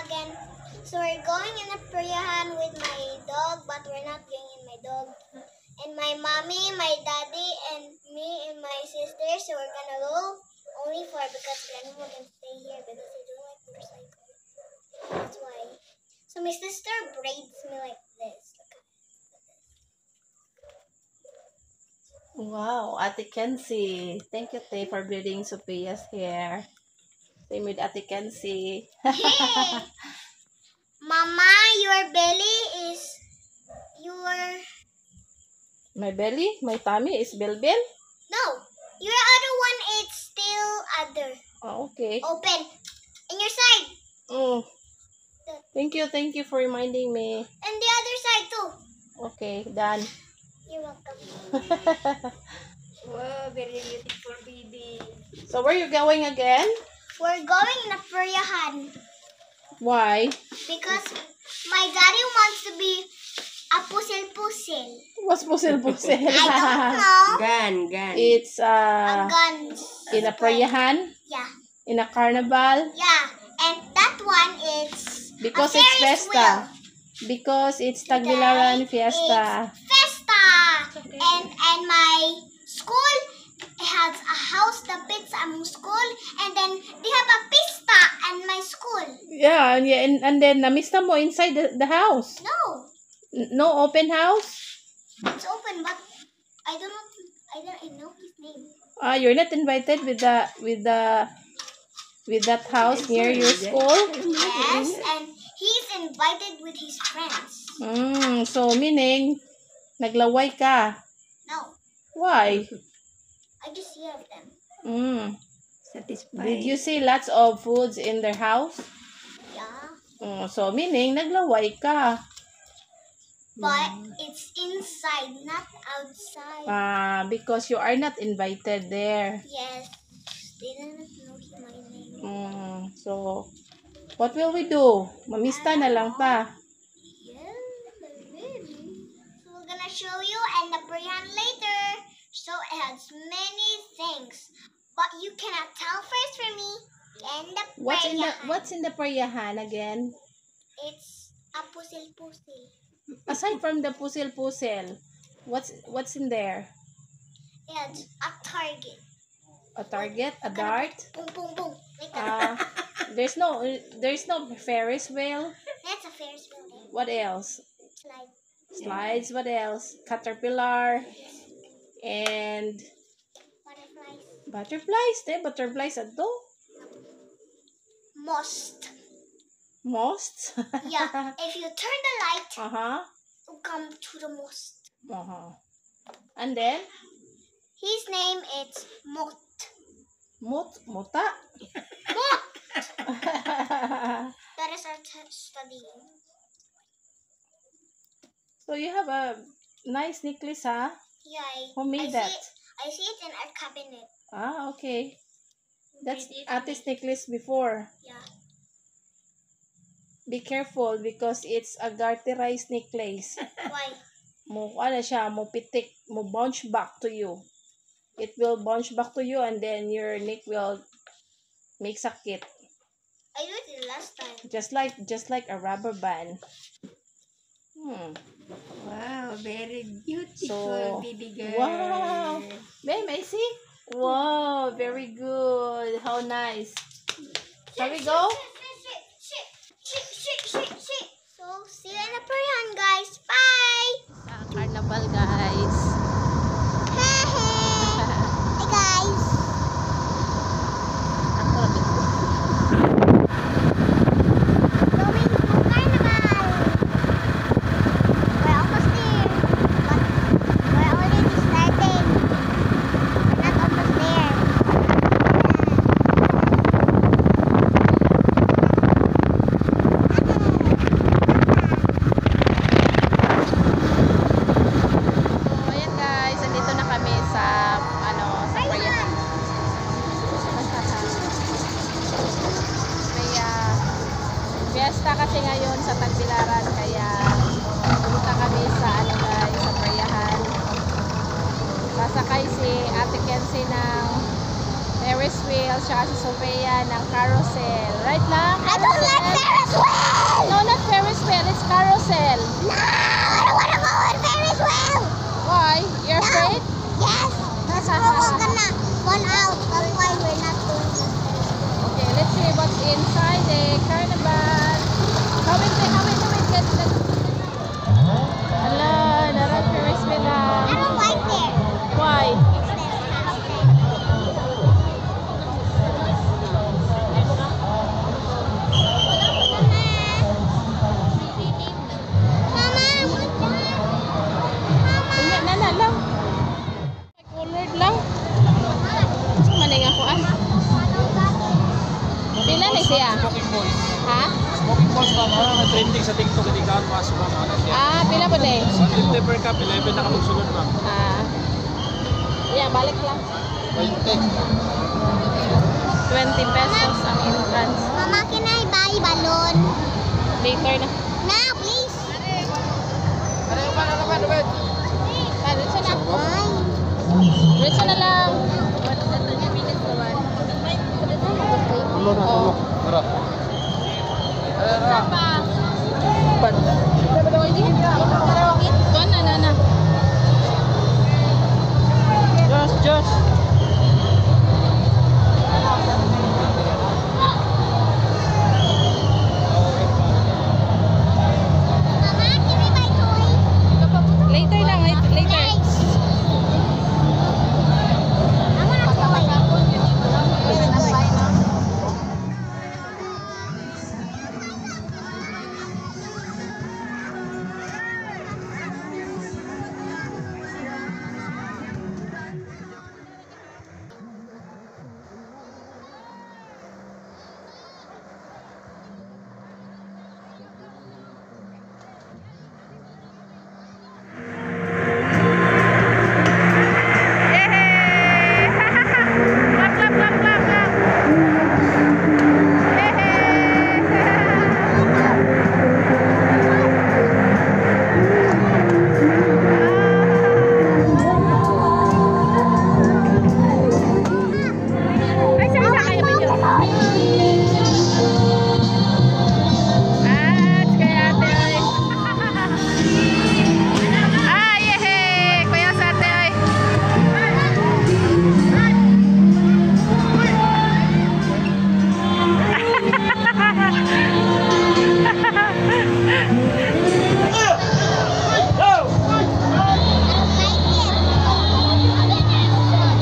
again. So we're going in a prayahan with my dog, but we're not going in my dog. And my mommy, my daddy, and me and my sister. So we're gonna go only four because grandma can stay here because I don't like motorcycle. That's why. So my sister braids me like this. Look at Wow, Ate Kenzie. Thank you, Tay, for braiding Sophia's hair. Same with Ate Kenzie. Hey! Mama, your belly is your... My belly, my tummy is Bilbil. No, your other one is still other. Oh, okay. Open. In your side. Mm. Thank you for reminding me. And the other side too. Okay, done. You're welcome. Wow, very beautiful baby. So where you going again? We're going in a prayahan Why? because my daddy wants to be a pusil-pusil. What's pusil-pusil? I don't know. Gan. It's A guns. in a prayahan, Yeah. in a carnival, Yeah. And that one is because a it's Ferris Fiesta. wheel. Because it's Tagbilaran Fiesta. It's Festa. And my school has a house that fits school, and then they have a pista at my school. Yeah, and then namista mo inside the house. No, No open house? it's open, but I don't know his name. You're not invited with that house near your school? Yes, and he's invited with his friends. So meaning naglaway ka. No, Why? I just hear of them. Satisfied. Did you see lots of foods in their house? Yeah, So meaning naglaway ka. but it's inside, not outside. Because you are not invited there. Yes, they didn't know my name. So what will we do? Mamista na lang ta. Yeah, maybe. So we're gonna show you and the prayan later. So it has many things, but you cannot tell first for me. And the prayan. What's in the prayahan again? It's a pusil-pusil. Aside from the pusil-pusil, what's in there? It's a target. A target, a dart. Boom, boom, boom. Like that. There's no Ferris wheel. That's a Ferris wheel. What else? Slide. Slides. What else? Caterpillar and Butterflies. butterflies. Butterflies ato. Most. Most. Yeah. If you turn the light, you come to the most. And then His name is Mot. Muta. Mot. That is our study. So you have a nice necklace, huh? Yeah. Who made that? I see it in our cabinet. Okay. That's Ate's necklace before. Yeah. Be careful because it's a garterized necklace. Why? Mo pitik, mo bounce back to you. It will bounce back to you and then your neck will make sakit. I did it last time. Just like a rubber band. Wow, very beautiful So, baby girl. wow. Babe, I see. Wow, very good. How nice. Shall we go? So, see you in the prayan, guys. Bye! Carnival, guys. Hey, hey guys. Going to carnival. We're almost there. But we're already starting. We're not almost there. So, ayan guys, andito na kami sa sa prayahan. Kaya fiesta kasi ngayon sa Tagbilaran, kaya pumunta kami sa guys, sa prayahan. Sasakay si Ate Kenzie ng Ferris wheel, siya si Sophia ng carousel. Right lang? I don't like Ferris wheel! Ha? Smoking balls pa mga trending sa TikTok hindi ka masuk na ano siya. Ah, pila po de? 150 per cup, 11 na ka magsulod ma'am. Ah. Yeah, balik lang. 20. 20 pesos ang entrance. Mama, can I buy balloon? Later na. Now, please. Ano yung paano naman, Ruben? Ah, dito na. Bye. Dito na lang. Tulo na, tulo. Tara. Tara. Doon na. Josh. Mama, can I buy toy? Later lang, later. Thanks. I want a toy.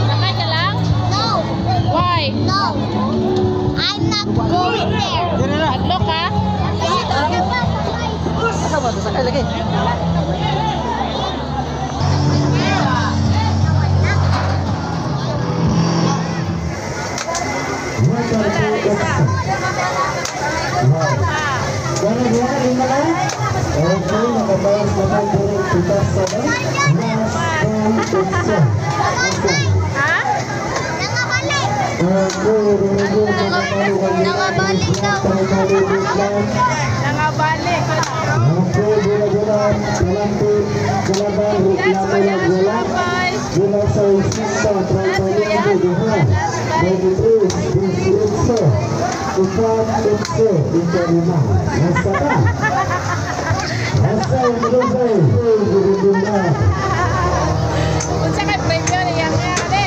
Sakay ka lang? No, Why? no. I'm not going there. Adlo ka? Asa ba? Sakay lagi. Ha? Nangabalik. Nangabalik daw. Nangabalik. That's Kuya Shopay. Unsa kay premyo niya nga de?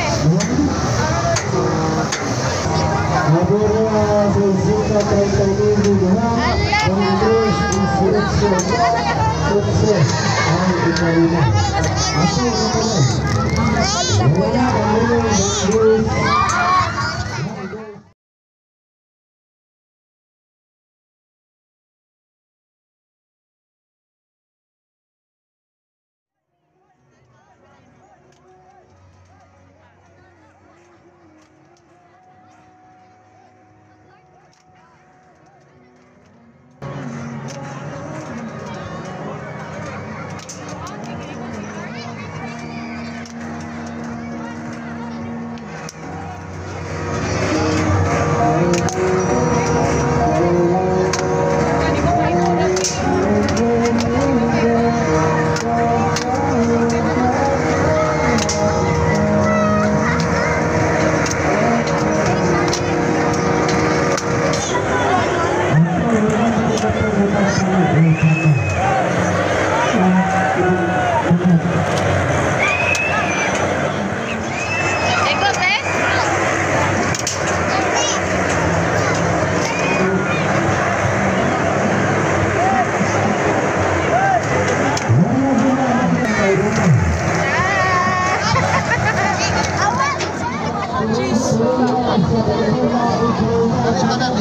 Gusto daw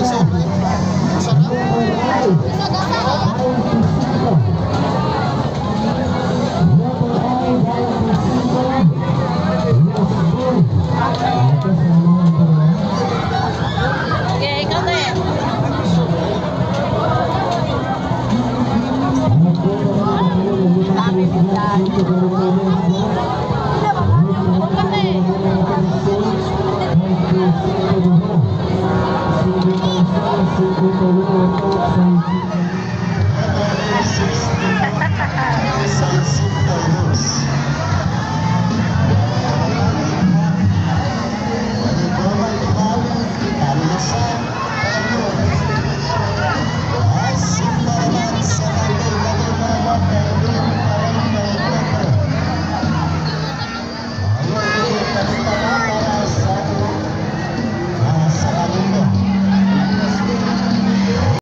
Thank you very much.